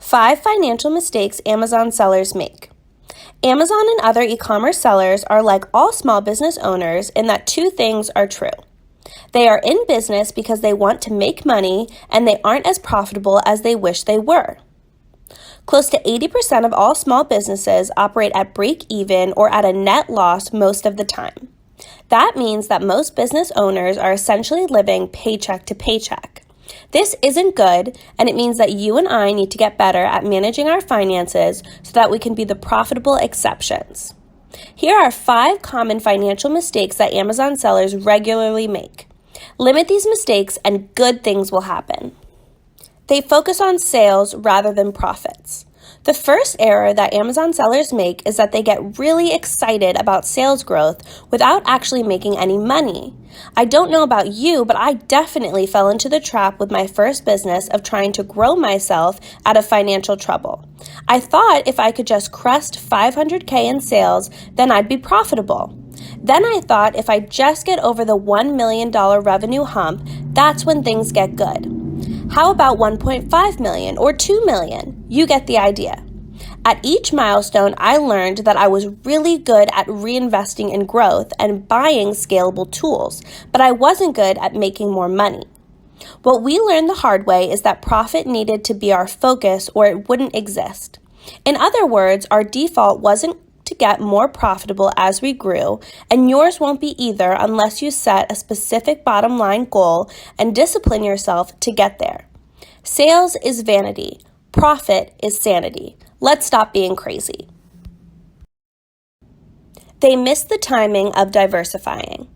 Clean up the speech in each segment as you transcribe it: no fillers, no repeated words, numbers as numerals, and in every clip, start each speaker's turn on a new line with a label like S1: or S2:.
S1: 5 financial mistakes Amazon sellers make. Amazon and other e-commerce sellers are like all small business owners in that 2 things are true. They are in business because they want to make money and they aren't as profitable as they wish they were. Close to 80% of all small businesses operate at break-even or at a net loss most of the time. That means that most business owners are essentially living paycheck to paycheck. This isn't good, and it means that you and I need to get better at managing our finances so that we can be the profitable exceptions. Here are 5 common financial mistakes that Amazon sellers regularly make. Limit these mistakes and good things will happen. They focus on sales rather than profits. The first error that Amazon sellers make is that they get really excited about sales growth without actually making any money. I don't know about you, but I definitely fell into the trap with my first business of trying to grow myself out of financial trouble. I thought if I could just crest $500K in sales, then I'd be profitable. Then I thought if I just get over the $1 million revenue hump, that's when things get good. How about 1.5 million or 2 million? You get the idea. At each milestone, I learned that I was really good at reinvesting in growth and buying scalable tools, but I wasn't good at making more money. What we learned the hard way is that profit needed to be our focus or it wouldn't exist. In other words, our default wasn't to get more profitable as we grew, and yours won't be either unless you set a specific bottom line goal and discipline yourself to get there. Sales is vanity. Profit is sanity. Let's stop being crazy. They miss the timing of diversifying.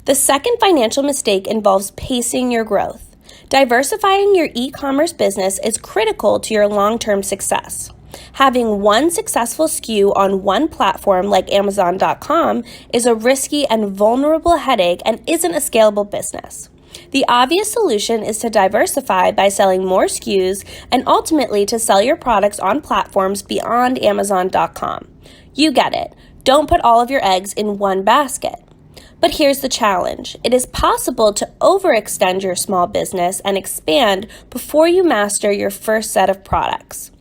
S1: The second financial mistake involves pacing your growth. Diversifying your e-commerce business is critical to your long-term success. Having one successful SKU on one platform like Amazon.com is a risky and vulnerable headache and isn't a scalable business. The obvious solution is to diversify by selling more SKUs and ultimately to sell your products on platforms beyond Amazon.com. You get it. Don't put all of your eggs in one basket. But here's the challenge. It is possible to overextend your small business and expand before you master your first set of products.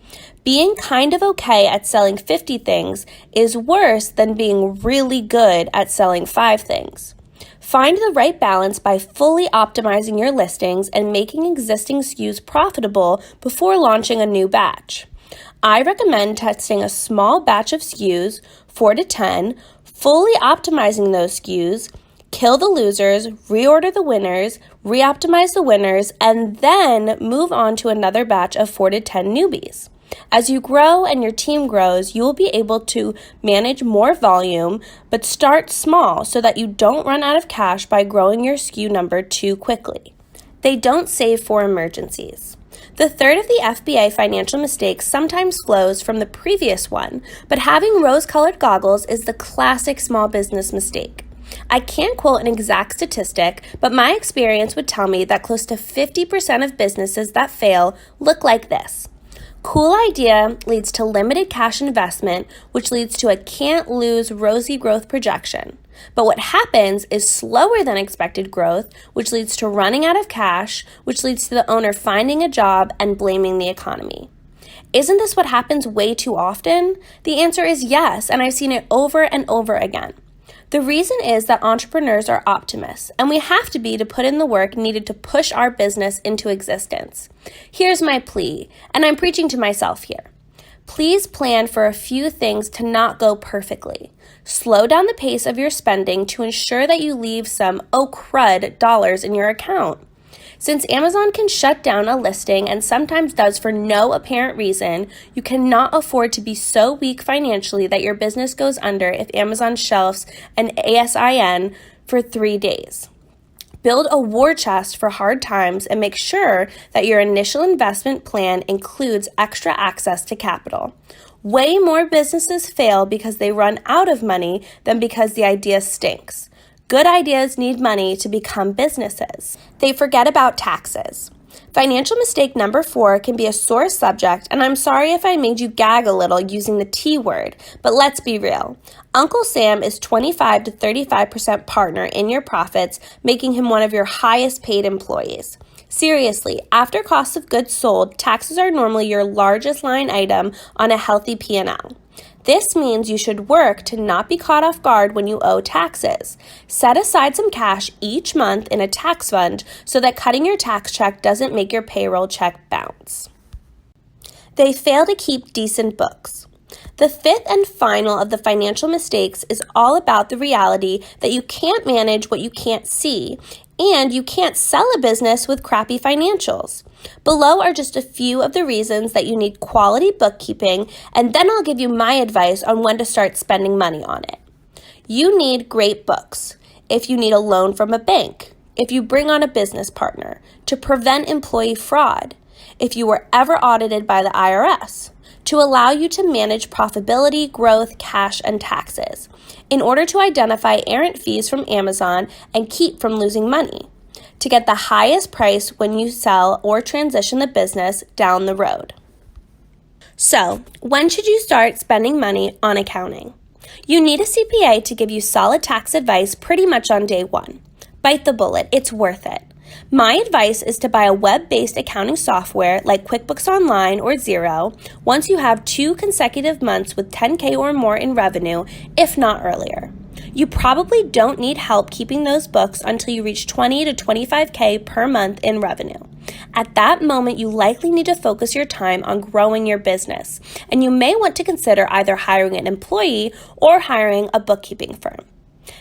S1: Being kind of okay at selling 50 things is worse than being really good at selling 5 things. Find the right balance by fully optimizing your listings and making existing SKUs profitable before launching a new batch. I recommend testing a small batch of SKUs, 4 to 10, fully optimizing those SKUs, kill the losers, reorder the winners, re-optimize the winners, and then move on to another batch of 4 to 10 newbies. As you grow and your team grows, you will be able to manage more volume, but start small so that you don't run out of cash by growing your SKU number too quickly. They don't save for emergencies. The third of the FBA financial mistake sometimes flows from the previous one, but having rose-colored goggles is the classic small business mistake. I can't quote an exact statistic, but my experience would tell me that close to 50% of businesses that fail look like this. Cool idea leads to limited cash investment, which leads to a can't-lose rosy growth projection. But what happens is slower than expected growth, which leads to running out of cash, which leads to the owner finding a job and blaming the economy. Isn't this what happens way too often? The answer is yes, and I've seen it over and over again. The reason is that entrepreneurs are optimists, and we have to be to put in the work needed to push our business into existence. Here's my plea, and I'm preaching to myself here. Please plan for a few things to not go perfectly. Slow down the pace of your spending to ensure that you leave some oh crud dollars in your account. Since Amazon can shut down a listing and sometimes does for no apparent reason, you cannot afford to be so weak financially that your business goes under if Amazon shelves an ASIN for 3 days. Build a war chest for hard times and make sure that your initial investment plan includes extra access to capital. Way more businesses fail because they run out of money than because the idea stinks. Good ideas need money to become businesses. They forget about taxes. Financial mistake number 4 can be a sore subject, and I'm sorry if I made you gag a little using the T word, but let's be real. Uncle Sam is 25 to 35% partner in your profits, making him one of your highest paid employees. Seriously, after cost of goods sold, taxes are normally your largest line item on a healthy P&L. This means you should work to not be caught off guard when you owe taxes. Set aside some cash each month in a tax fund so that cutting your tax check doesn't make your payroll check bounce. They fail to keep decent books. The fifth and final of the financial mistakes is all about the reality that you can't manage what you can't see, and you can't sell a business with crappy financials. Below are just a few of the reasons that you need quality bookkeeping, and then I'll give you my advice on when to start spending money on it. You need great books. If you need a loan from a bank, if you bring on a business partner, to prevent employee fraud, if you were ever audited by the IRS, to allow you to manage profitability, growth, cash, and taxes, in order to identify errant fees from Amazon and keep from losing money, to get the highest price when you sell or transition the business down the road. So, when should you start spending money on accounting? You need a CPA to give you solid tax advice pretty much on day one. Bite the bullet, it's worth it. My advice is to buy a web-based accounting software like QuickBooks Online or Xero once you have 2 consecutive months with $10K or more in revenue, if not earlier. You probably don't need help keeping those books until you reach $20 to $25K per month in revenue. At that moment, you likely need to focus your time on growing your business, and you may want to consider either hiring an employee or hiring a bookkeeping firm.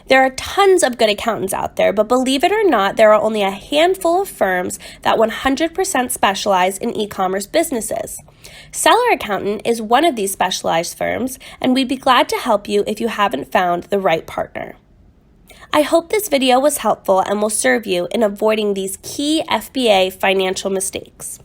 S1: There are tons of good accountants out there, but believe it or not, there are only a handful of firms that 100% specialize in e-commerce businesses. Seller Accountant is one of these specialized firms, and we'd be glad to help you if you haven't found the right partner. I hope this video was helpful and will serve you in avoiding these key FBA financial mistakes.